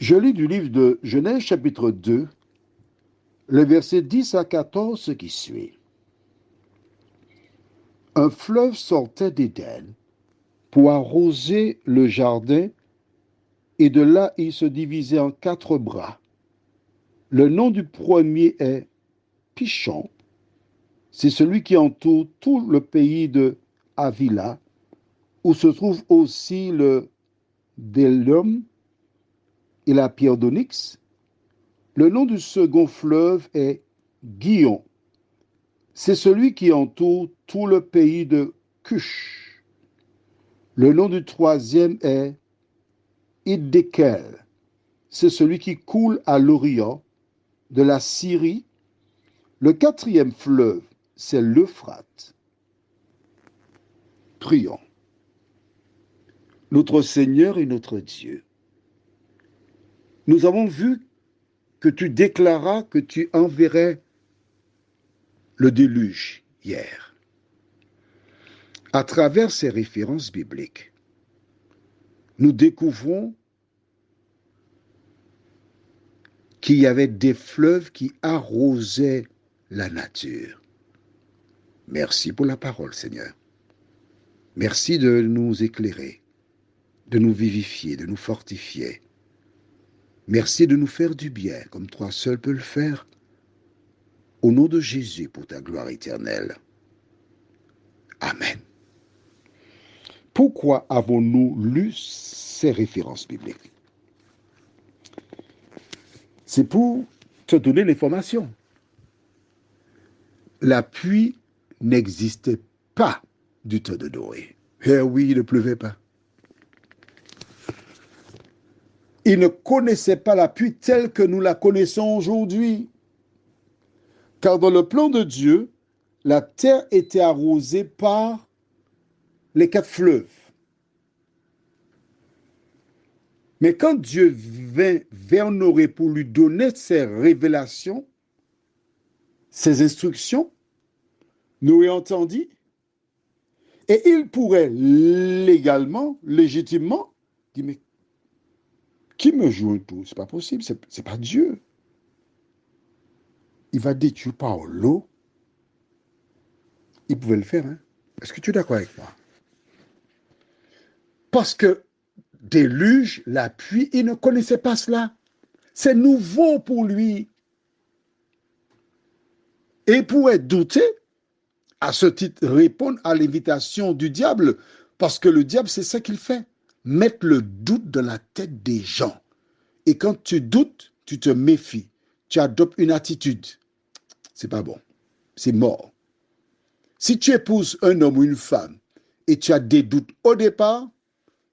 Je lis du livre de Genèse chapitre 2, le verset 10 à 14 qui suit. Un fleuve sortait d'Éden pour arroser le jardin, et de là il se divisait en 4 bras. Le nom du premier est Pishon. C'est celui qui entoure tout le pays de Havila, où se trouve aussi le Bdellium et la pierre d'onyx. Le nom du second fleuve est Gihon. C'est celui qui entoure tout le pays de Cush. Le nom du troisième est Hiddekel. C'est celui qui coule à l'Orient de la Syrie. Le quatrième fleuve, c'est l'Euphrate. Prions. Notre Seigneur et notre Dieu, nous avons vu que tu déclaras que tu enverrais le déluge hier. À travers ces références bibliques, nous découvrons qu'il y avait des fleuves qui arrosaient la nature. Merci pour la parole, Seigneur. Merci de nous éclairer, de nous vivifier, de nous fortifier. Merci de nous faire du bien, comme toi seul peux le faire, au nom de Jésus pour ta gloire éternelle. Amen. Pourquoi avons-nous lu ces références bibliques? C'est pour te donner l'information. La pluie n'existait pas du temps de Noé. Eh oui, il ne pleuvait pas. Il ne connaissait pas la pluie telle que nous la connaissons aujourd'hui. Car dans le plan de Dieu, la terre était arrosée par les 4 fleuves. Mais quand Dieu vint vers Noé pour lui donner ses révélations, ses instructions, Noé entendit, et il pourrait légalement, légitimement, dire, mais qui me joue un tour? C'est pas possible, c'est pas Dieu. Il va détruire par l'eau. Il pouvait le faire, hein? Est-ce que tu es d'accord avec moi? Parce que déluge, la pluie, il ne connaissait pas cela. C'est nouveau pour lui. Et il pourrait douter, à ce titre, répondre à l'invitation du diable, parce que le diable, c'est ça qu'il fait, mettre le doute dans la tête des gens. Et quand tu doutes, tu te méfies, tu adoptes une attitude. C'est pas bon, c'est mort. Si tu épouses un homme ou une femme et tu as des doutes au départ,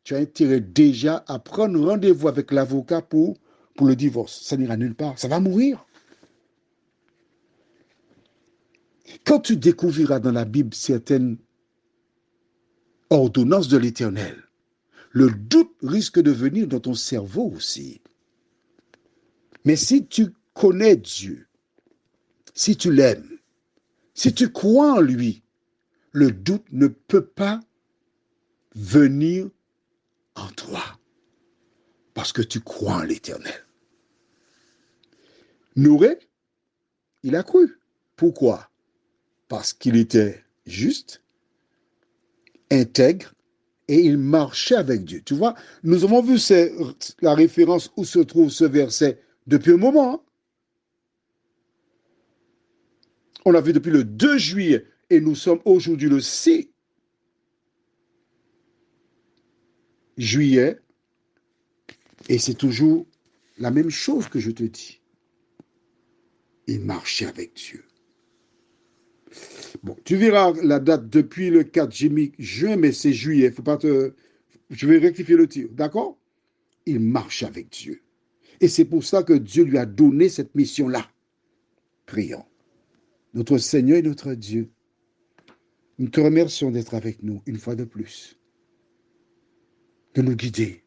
tu as intérêt déjà à prendre rendez-vous avec l'avocat pour le divorce. Ça n'ira nulle part, ça va mourir. Quand tu découvriras dans la Bible certaines ordonnances de l'Éternel, le doute risque de venir dans ton cerveau aussi. Mais si tu connais Dieu, si tu l'aimes, si tu crois en lui, le doute ne peut pas venir en toi parce que tu crois en l'Éternel. Noé, il a cru. Pourquoi? Parce qu'il était juste, intègre, et il marchait avec Dieu. Tu vois, nous avons vu la référence où se trouve ce verset depuis un moment. Hein? On l'a vu depuis le 2 juillet et nous sommes aujourd'hui le 6 juillet et c'est toujours la même chose que je te dis. Il marchait avec Dieu. Bon, tu verras la date depuis le 4 juin, mais c'est juillet. Faut pas te... Je vais rectifier le tir, d'accord? Il marche avec Dieu. Et c'est pour ça que Dieu lui a donné cette mission-là. Prions. Notre Seigneur et notre Dieu, nous te remercions d'être avec nous une fois de plus, de nous guider.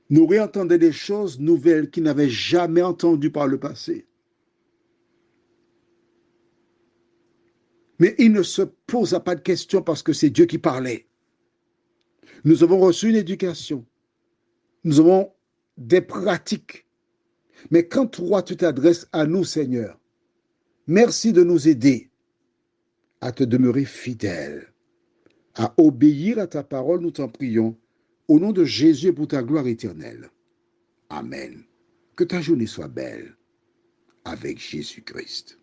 Nous réentendons des choses nouvelles qu'il n'avait jamais entendues par le passé. Mais il ne se posa pas de questions parce que c'est Dieu qui parlait. Nous avons reçu une éducation. Nous avons des pratiques. Mais quand toi, tu t'adresses à nous, Seigneur, merci de nous aider à te demeurer fidèle, à obéir à ta parole, nous t'en prions, au nom de Jésus et pour ta gloire éternelle. Amen. Que ta journée soit belle avec Jésus-Christ.